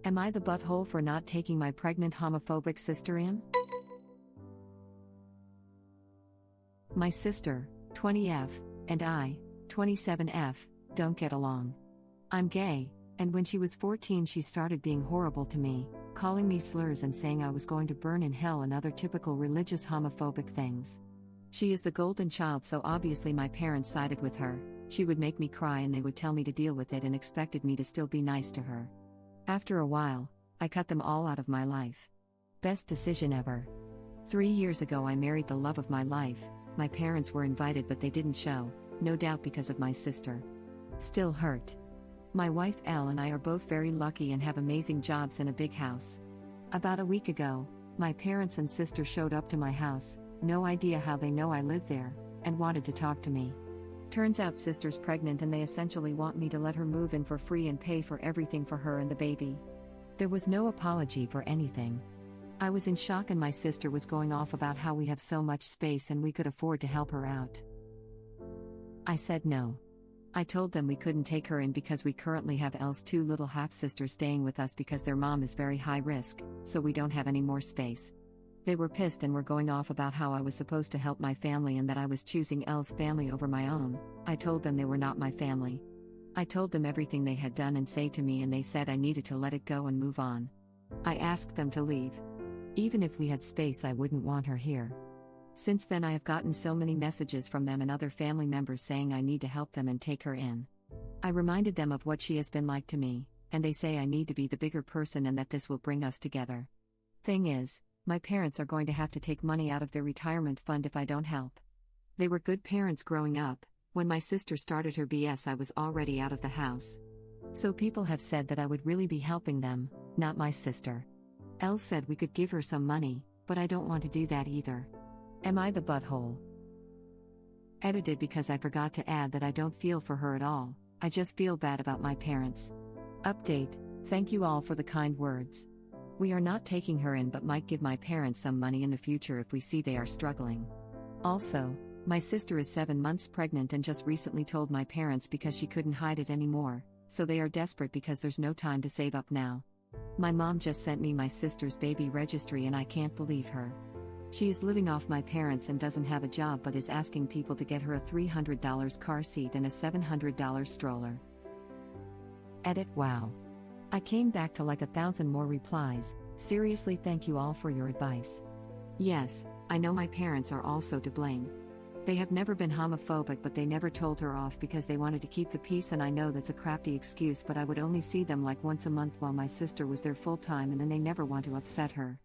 Am I the butthole for not taking my pregnant homophobic sister in? My sister, 20F, and I, 27F, don't get along. I'm gay, and when she was 14 she started being horrible to me, calling me slurs and saying I was going to burn in hell and other typical religious homophobic things. She is the golden child, so obviously my parents sided with her. She would make me cry and they would tell me to deal with it and expected me to still be nice to her. After a while, I cut them all out of my life. Best decision ever. 3 years ago I married the love of my life. My parents were invited but they didn't show, no doubt because of my sister. Still hurt. My wife Elle and I are both very lucky and have amazing jobs and a big house. About a week ago, my parents and sister showed up to my house, no idea how they know I live there, and wanted to talk to me. Turns out sister's pregnant and they essentially want me to let her move in for free and pay for everything for her and the baby. There was no apology for anything. I was in shock and my sister was going off about how we have so much space and we could afford to help her out. I said no. I told them we couldn't take her in because we currently have Elle's 2 little half-sisters staying with us because their mom is very high risk, so we don't have any more space. They were pissed and were going off about how I was supposed to help my family and that I was choosing Elle's family over my own. I told them they were not my family. I told them everything they had done and say to me and they said I needed to let it go and move on. I asked them to leave. Even if we had space I wouldn't want her here. Since then I have gotten so many messages from them and other family members saying I need to help them and take her in. I reminded them of what she has been like to me, and they say I need to be the bigger person and that this will bring us together. Thing is, my parents are going to have to take money out of their retirement fund if I don't help. They were good parents growing up. When my sister started her BS I was already out of the house. So people have said that I would really be helping them, not my sister. Elle said we could give her some money, but I don't want to do that either. Am I the butthole? Edited because I forgot to add that I don't feel for her at all, I just feel bad about my parents. Update, thank you all for the kind words. We are not taking her in but might give my parents some money in the future if we see they are struggling. Also, my sister is 7 months pregnant and just recently told my parents because she couldn't hide it anymore, so they are desperate because there's no time to save up now. My mom just sent me my sister's baby registry and I can't believe her. She is living off my parents and doesn't have a job but is asking people to get her a $300 car seat and a $700 stroller. Edit, wow. I came back to like 1,000 more replies. Seriously, thank you all for your advice. Yes, I know my parents are also to blame. They have never been homophobic but they never told her off because they wanted to keep the peace, and I know that's a crafty excuse but I would only see them like once a month while my sister was there full time and then they never want to upset her.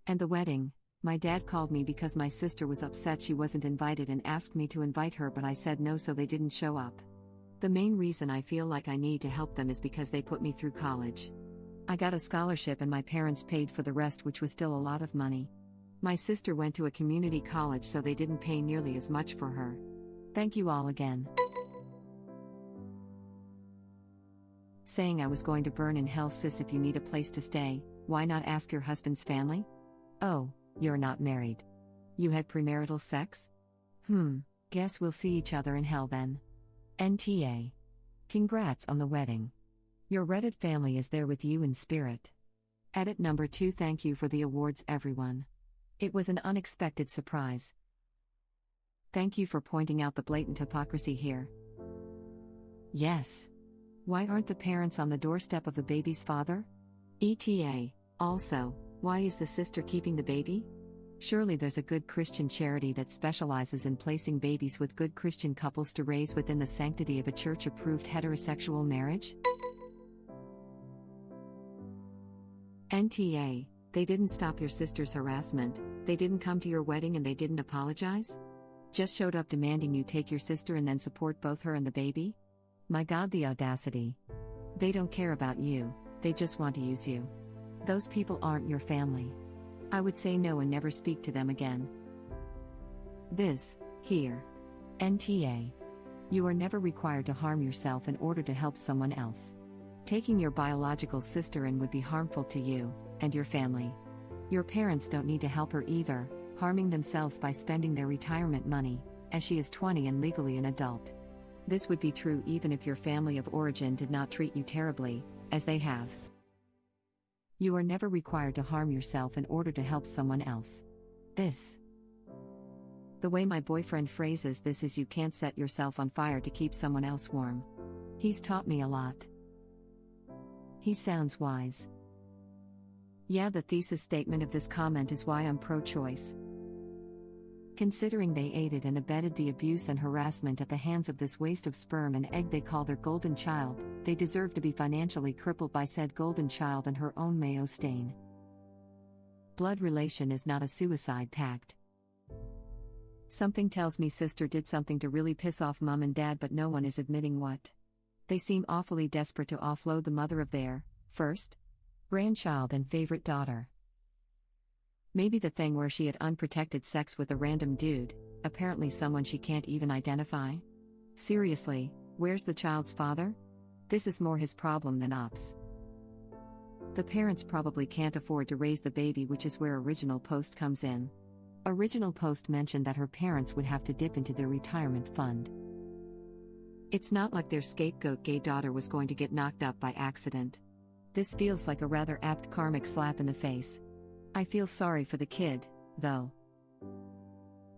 And the wedding, my dad called me because my sister was upset she wasn't invited and asked me to invite her but I said no so they didn't show up. The main reason I feel like I need to help them is because they put me through college. I got a scholarship and my parents paid for the rest, which was still a lot of money. My sister went to a community college so they didn't pay nearly as much for her. Thank you all again. Saying I was going to burn in hell. Sis, if you need a place to stay, why not ask your husband's family? Oh, you're not married. You had premarital sex? Guess we'll see each other in hell then. NTA. Congrats on the wedding. Your Reddit family is there with you in spirit. Edit number 2. Thank you for the awards, everyone. It was an unexpected surprise. Thank you for pointing out the blatant hypocrisy here. Yes. Why aren't the parents on the doorstep of the baby's father? ETA. Also, why is the sister keeping the baby? Surely there's a good Christian charity that specializes in placing babies with good Christian couples to raise within the sanctity of a church-approved heterosexual marriage? NTA. They didn't stop your sister's harassment, they didn't come to your wedding and they didn't apologize? Just showed up demanding you take your sister and then support both her and the baby? My God, the audacity. They don't care about you, they just want to use you. Those people aren't your family. I would say no and never speak to them again. Here. NTA. You are never required to harm yourself in order to help someone else. Taking your biological sister in would be harmful to you and your family. Your parents don't need to help her either, harming themselves by spending their retirement money, as she is 20 and legally an adult. This would be true even if your family of origin did not treat you terribly, as they have. You are never required to harm yourself in order to help someone else. The way my boyfriend phrases this is you can't set yourself on fire to keep someone else warm. He's taught me a lot. He sounds wise. Yeah, the thesis statement of this comment is why I'm pro-choice. Considering they aided and abetted the abuse and harassment at the hands of this waste of sperm and egg they call their golden child, they deserve to be financially crippled by said golden child and her own Mayo stain. Blood relation is not a suicide pact. Something tells me sister did something to really piss off mom and dad, but no one is admitting what. They seem awfully desperate to offload the mother of their first grandchild and favorite daughter. Maybe the thing where she had unprotected sex with a random dude, apparently someone she can't even identify? Seriously, where's the child's father? This is more his problem than ops. The parents probably can't afford to raise the baby, which is where Original Post comes in. Original Post mentioned that her parents would have to dip into their retirement fund. It's not like their scapegoat gay daughter was going to get knocked up by accident. This feels like a rather apt karmic slap in the face. I feel sorry for the kid, though.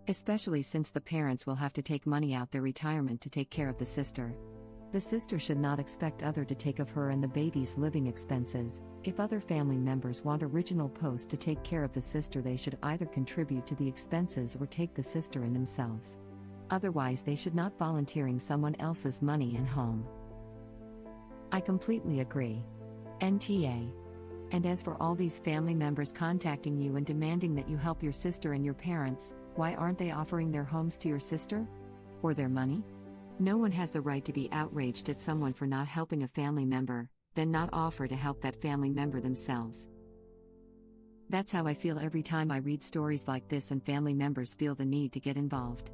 Especially since the parents will have to take money out their retirement to take care of the sister. The sister should not expect other to take of her and the baby's living expenses. If other family members want Original Post to take care of the sister, they should either contribute to the expenses or take the sister in themselves. Otherwise, they should not volunteering someone else's money and home. I completely agree. NTA. And as for all these family members contacting you and demanding that you help your sister and your parents, why aren't they offering their homes to your sister? Or their money? No one has the right to be outraged at someone for not helping a family member, then not offer to help that family member themselves. That's how I feel every time I read stories like this and family members feel the need to get involved.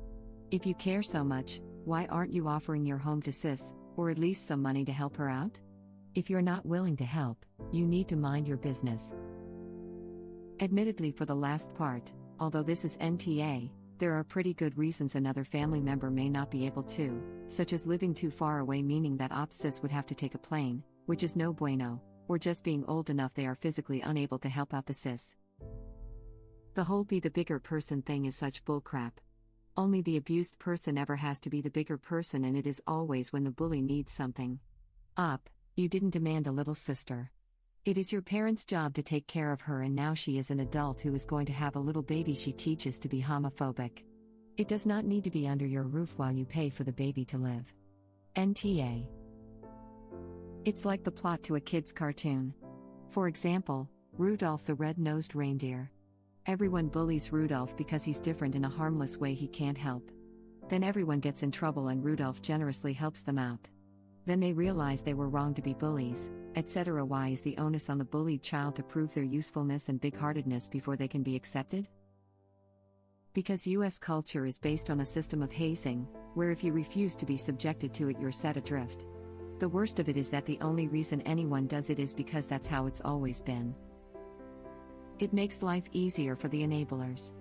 If you care so much, why aren't you offering your home to sis, or at least some money to help her out? If you're not willing to help, you need to mind your business. Admittedly, for the last part, although this is NTA, there are pretty good reasons another family member may not be able to, such as living too far away, meaning that sis would have to take a plane, which is no bueno, or just being old enough they are physically unable to help out the sis. The whole be the bigger person thing is such bullcrap. Only the abused person ever has to be the bigger person, and it is always when the bully needs something. You didn't demand a little sister. It is your parents' job to take care of her, and now she is an adult who is going to have a little baby she teaches to be homophobic. It does not need to be under your roof while you pay for the baby to live. NTA. It's like the plot to a kid's cartoon. For example, Rudolph the Red-Nosed Reindeer. Everyone bullies Rudolph because he's different in a harmless way he can't help. Then everyone gets in trouble and Rudolph generously helps them out. Then they realize they were wrong to be bullies, etc. Why is the onus on the bullied child to prove their usefulness and big-heartedness before they can be accepted? Because US culture is based on a system of hazing, where if you refuse to be subjected to it, you're set adrift. The worst of it is that the only reason anyone does it is because that's how it's always been. It makes life easier for the enablers.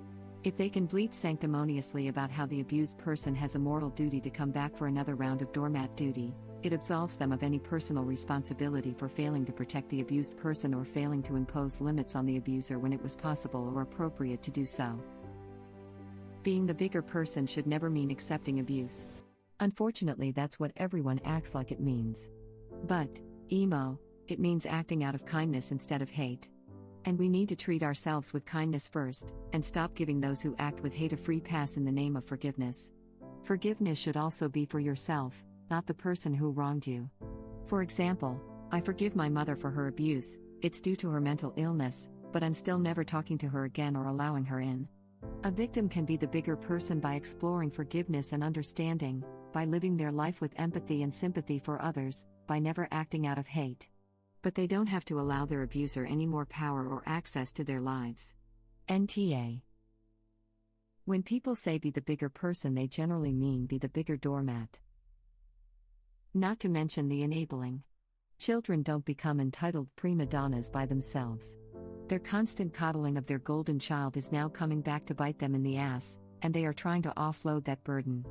If they can bleat sanctimoniously about how the abused person has a moral duty to come back for another round of doormat duty, it absolves them of any personal responsibility for failing to protect the abused person or failing to impose limits on the abuser when it was possible or appropriate to do so. Being the bigger person should never mean accepting abuse. Unfortunately, that's what everyone acts like it means. But, it means acting out of kindness instead of hate. And we need to treat ourselves with kindness first, and stop giving those who act with hate a free pass in the name of forgiveness. Forgiveness should also be for yourself, not the person who wronged you. For example, I forgive my mother for her abuse, it's due to her mental illness, but I'm still never talking to her again or allowing her in. A victim can be the bigger person by exploring forgiveness and understanding, by living their life with empathy and sympathy for others, by never acting out of hate. But they don't have to allow their abuser any more power or access to their lives. NTA. When people say be the bigger person, they generally mean be the bigger doormat. Not to mention the enabling. Children don't become entitled prima donnas by themselves. Their constant coddling of their golden child is now coming back to bite them in the ass, and they are trying to offload that burden.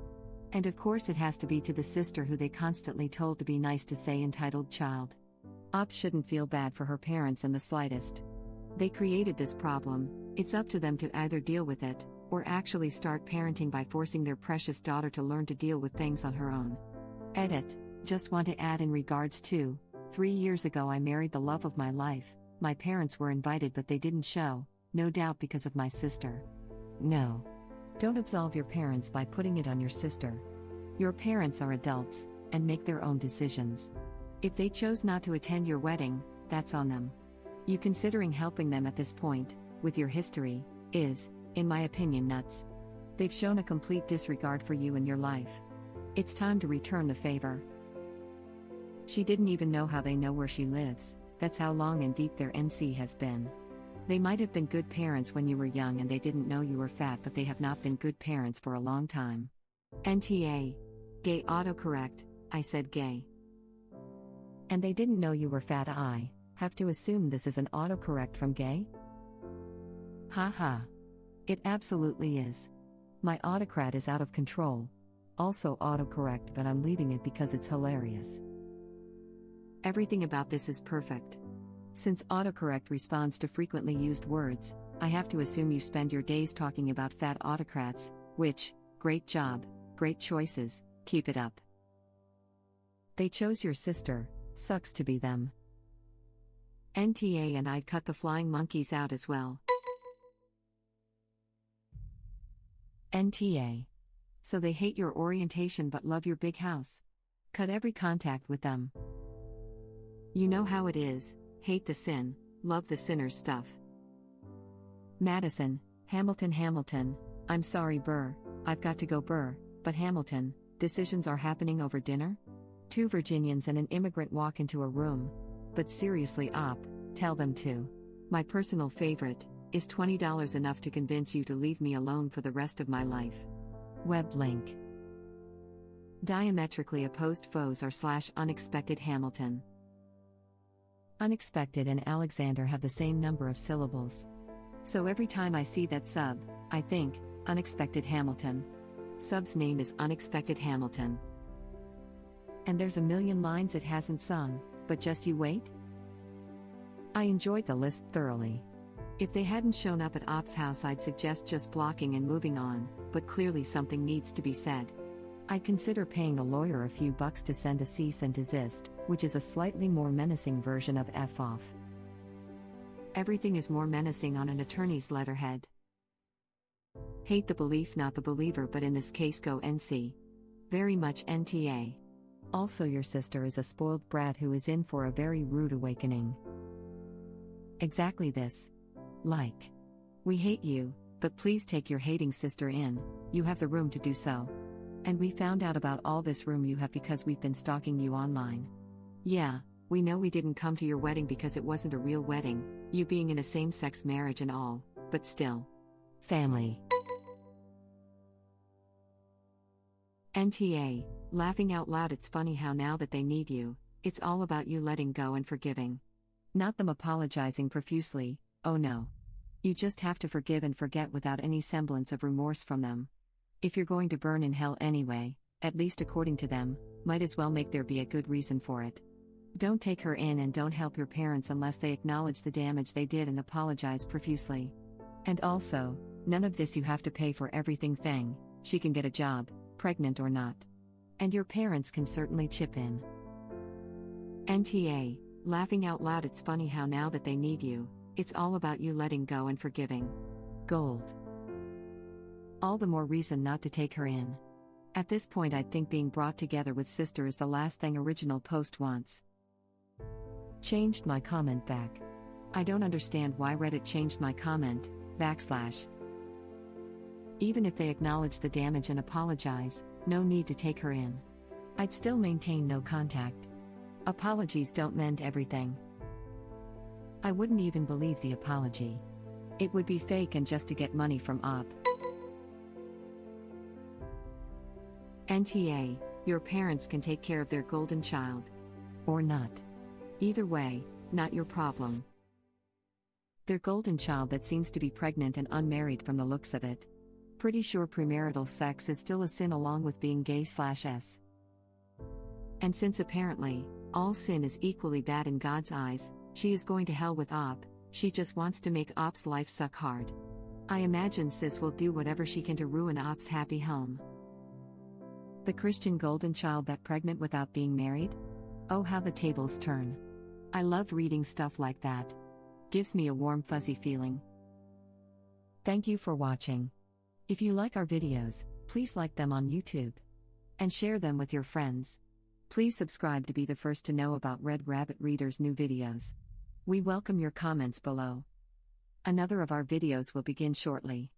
And of course it has to be to the sister who they constantly told to be nice to say entitled child. Op shouldn't feel bad for her parents in the slightest. They created this problem, it's up to them to either deal with it, or actually start parenting by forcing their precious daughter to learn to deal with things on her own. Edit. Just want to add in regards to, 3 years ago I married the love of my life. My parents were invited but they didn't show, no doubt because of my sister. No. Don't absolve your parents by putting it on your sister. Your parents are adults, and make their own decisions. If they chose not to attend your wedding, that's on them. You considering helping them at this point, with your history, is, in my opinion, nuts. They've shown a complete disregard for you and your life. It's time to return the favor. She didn't even know how they know where she lives, that's how long and deep their NC has been. They might have been good parents when you were young and they didn't know you were fat, but they have not been good parents for a long time. NTA. Gay autocorrect, I said gay. And they didn't know you were fat. I have to assume this is an autocorrect from gay? Haha. It absolutely is. My autocrat is out of control. Also autocorrect, but I'm leaving it because it's hilarious. Everything about this is perfect. Since autocorrect responds to frequently used words, I have to assume you spend your days talking about fat autocrats, which, great job, great choices, keep it up. They chose your sister, sucks to be them. NTA, and I'd cut the flying monkeys out as well. NTA. So they hate your orientation but love your big house. Cut every contact with them. You know how it is, hate the sin, love the sinner's stuff. Madison, Hamilton, I'm sorry Burr, I've got to go Burr, but Hamilton, decisions are happening over dinner? 2 Virginians and an immigrant walk into a room. But seriously Op, tell them to. My personal favorite, is $20 enough to convince you to leave me alone for the rest of my life? Web link. Diametrically opposed foes are /unexpected Hamilton. Unexpected and Alexander have the same number of syllables. So every time I see that sub, I think, Unexpected Hamilton. Sub's name is Unexpected Hamilton. And there's a million lines it hasn't sung, but just you wait? I enjoyed the list thoroughly. If they hadn't shown up at Op's house, I'd suggest just blocking and moving on, but clearly something needs to be said. I'd consider paying a lawyer a few bucks to send a cease and desist, which is a slightly more menacing version of F off. Everything is more menacing on an attorney's letterhead. Hate the belief, not the believer, but in this case go NC. Very much NTA. Also, your sister is a spoiled brat who is in for a very rude awakening. Exactly this. Like. We hate you, but please take your hating sister in, you have the room to do so. And we found out about all this room you have because we've been stalking you online. Yeah, we know we didn't come to your wedding because it wasn't a real wedding, you being in a same-sex marriage and all, but still. Family. NTA, laughing out loud, it's funny how now that they need you, it's all about you letting go and forgiving. Not them apologizing profusely, oh no. You just have to forgive and forget without any semblance of remorse from them. If you're going to burn in hell anyway, at least according to them, might as well make there be a good reason for it. Don't take her in and don't help your parents unless they acknowledge the damage they did and apologize profusely. And also, none of this you have to pay for everything thing, she can get a job, pregnant or not. And your parents can certainly chip in. NTA, laughing out loud, it's funny how now that they need you, it's all about you letting go and forgiving. Gold. All the more reason not to take her in. At this point I'd think being brought together with sister is the last thing original post wants. Changed my comment back. I don't understand why Reddit changed my comment, /. Even if they acknowledge the damage and apologize, no need to take her in. I'd still maintain no contact. Apologies don't mend everything. I wouldn't even believe the apology. It would be fake and just to get money from Op. NTA, your parents can take care of their golden child. Or not. Either way, not your problem. Their golden child that seems to be pregnant and unmarried from the looks of it. Pretty sure premarital sex is still a sin along with being gay/s. And since apparently, All sin is equally bad in God's eyes. She is going to hell with Op, she just wants to make Op's life suck hard. I imagine sis will do whatever she can to ruin Op's happy home. The Christian golden child that pregnant without being married? Oh, how the tables turn. I love reading stuff like that. Gives me a warm fuzzy feeling. Thank you for watching. If you like our videos, please like them on YouTube. And share them with your friends. Please subscribe to be the first to know about Red Rabbit Reader's new videos. We welcome your comments below. Another of our videos will begin shortly.